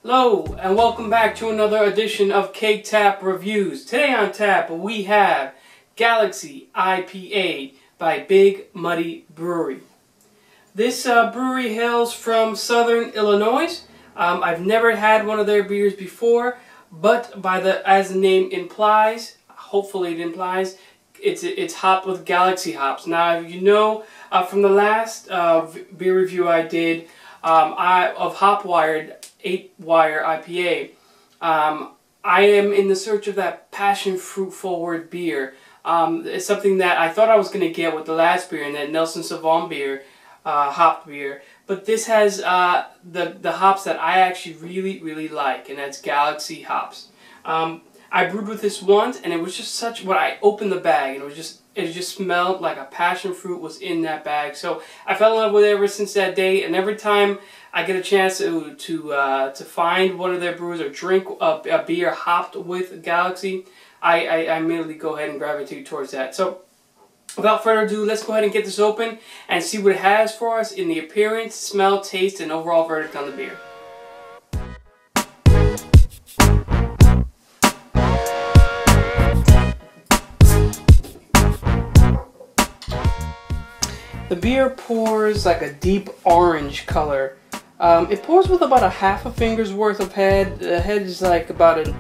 Hello and welcome back to another edition of Keg Tap Reviews. Today on tap we have Galaxy IPA by Big Muddy Brewery. This brewery hails from Southern Illinois. I've never had one of their beers before, but as the name implies, hopefully it implies, it's hopped with Galaxy hops. Now, you know from the last beer review I did of Hopwired 8-wire IPA, I am in the search of that passion fruit forward beer. It's something that I thought I was going to get with the last beer, and that Nelson Sauvin beer, hopped beer. But this has the hops that I actually really like, and that's Galaxy hops. I brewed with this once, and it was just such, when I opened the bag, and it just smelled like a passion fruit was in that bag. So I fell in love with it ever since that day, and every time I get a chance to find one of their brews or drink a beer hopped with Galaxy, I immediately go ahead and gravitate towards that. So without further ado, let's go ahead and get this open and see what it has for us in the appearance, smell, taste, and overall verdict on the beer. The beer pours like a deep orange color. It pours with about a half a finger's worth of head. The head is like about an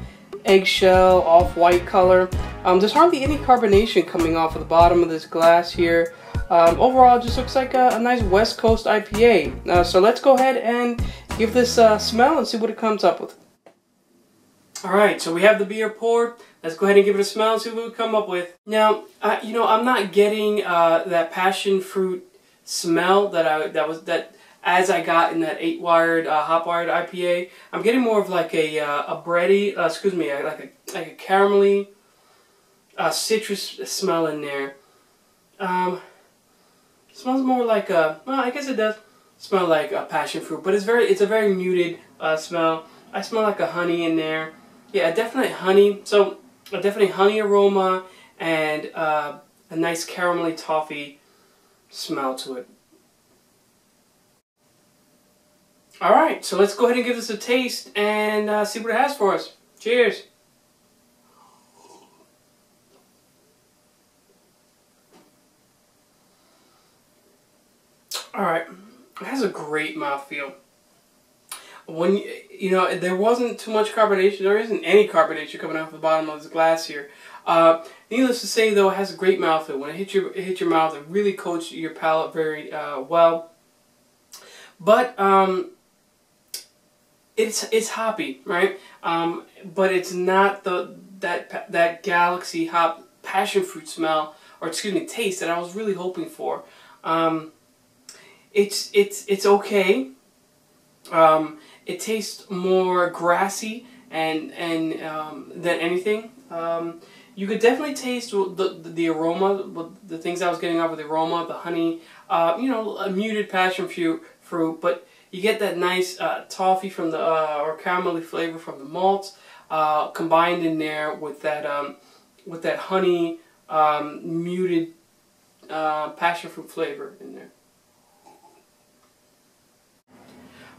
eggshell, off-white color. There's hardly any carbonation coming off of the bottom of this glass here. Overall, it just looks like a nice West Coast IPA. So let's go ahead and give this a smell and see what it comes up with. Alright, so we have the beer poured. Let's go ahead and give it a smell and see what we come up with. Now, you know, I'm not getting that passion fruit smell that as I got in that 8-wired, hop-wired IPA. I'm getting more of like a bready, like a caramelly, citrus smell in there. Smells more like a, well, I guess it does smell like a passion fruit, but it's a very muted smell. I smell like a honey in there. Yeah, definitely honey. So a definitely honey aroma and a nice caramelly toffee smell to it. Alright, so let's go ahead and give this a taste and see what it has for us. Cheers! Alright, it has a great mouthfeel. When you know, there wasn't too much carbonation. There isn't any carbonation coming off the bottom of this glass here. Needless to say, though, it has a great mouthfeel. When it hits your mouth, it really coats your palate very well. But it's hoppy, right? But it's not that Galaxy hop passion fruit smell, or excuse me, taste that I was really hoping for. It's okay. It tastes more grassy and than anything. You could definitely taste the aroma, the things I was getting off of the aroma, the honey, you know, a muted passion fruit, but you get that nice toffee from the or caramelly flavor from the malts, combined in there with that honey muted passion fruit flavor in there.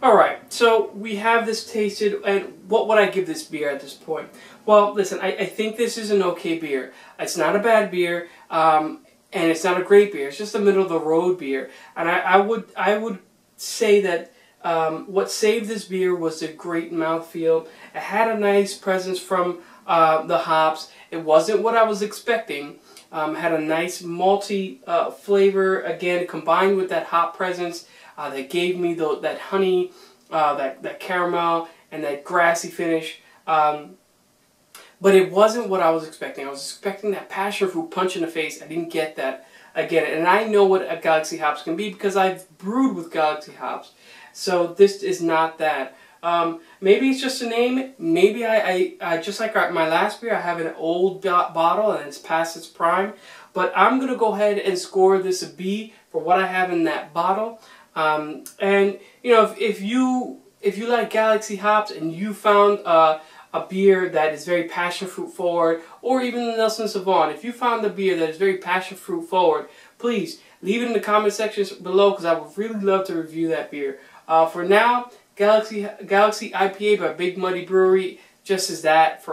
Alright, so we have this tasted, and what would I give this beer at this point? Well, listen, I think this is an okay beer. It's not a bad beer, and it's not a great beer. It's just a middle-of-the-road beer. And I would say that what saved this beer was the great mouthfeel. It had a nice presence from the hops. It wasn't what I was expecting. Had a nice malty flavor, again, combined with that hop presence. That gave me that honey, that caramel, and that grassy finish. But it wasn't what I was expecting. I was expecting that passion fruit punch in the face. I didn't get that. I get it. And I know what a Galaxy hops can be because I've brewed with Galaxy hops. So this is not that. Maybe it's just a name. Maybe I just like my last beer, I have an old bottle and it's past its prime. But I'm going to go ahead and score this a B for what I have in that bottle. And you know, if you like Galaxy hops and you found a beer that is very passion fruit forward, or even the Nelson Sauvin. If you found a beer that is very passion fruit forward, please leave it in the comment sections below, because I would really love to review that beer. For now, Galaxy IPA by Big Muddy Brewery, just as that,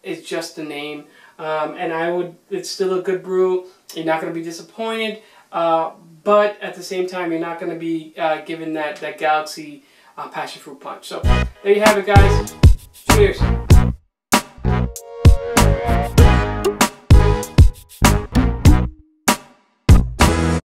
it's just the name. And it's still a good brew. You're not going to be disappointed, but at the same time, you're not going to be given that Galaxy passion fruit punch. So there you have it, guys. Cheers.